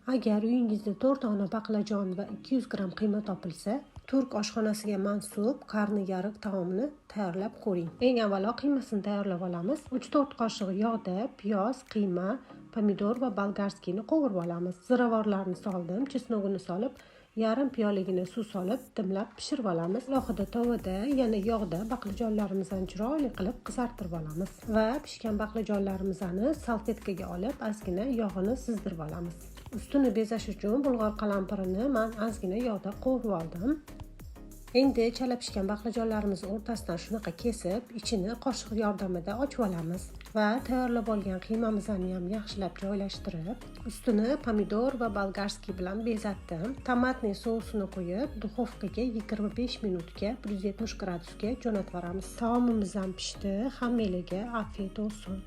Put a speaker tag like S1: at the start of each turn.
S1: Agar uyingizda 4 dona baqlajon va 200 gram qiyma topilsa, turk oshxonasiga mansub qarni yariq taomini tayyorlab ko'ring. Eng avvalo qiymasini tayyorlab olamiz. 3-4 qoshiq yog'da piyoz, qiyma, pomidor va bolgarskiyni qovurib olamiz. Ziravorlarni soldim, chesnog'ini solib, yarim piyoligina suv solib, dimlab pishirib olamiz. Alohida tovada, yana yog'da baqlajonlarimizni chiroyli qilib qizartirib olamiz va pishgan baqlajonlarimizni salfetkaga olib, ozgina yog'ini sizdirib olamiz. Ustini bezash uchun bulg'or qalampirini men ozgina yog'da qovurib oldim. Endi chala pishgan baqlajonlarimizni o'rtasidan shunaqa kesib, ichini qoshiq yordamida ochib olamiz va tayyorlab olgan qiymamizni ham yaxshilab joylashtirib, ustini pomidor va bolgarskiy bilan bezatdim. Tomatli sousini qo'yib, duxovkaga 25 minutga 170 gradusga jo'natib yuboramiz. Taomimiz ham pishdi. Hammaga afiyat olsun.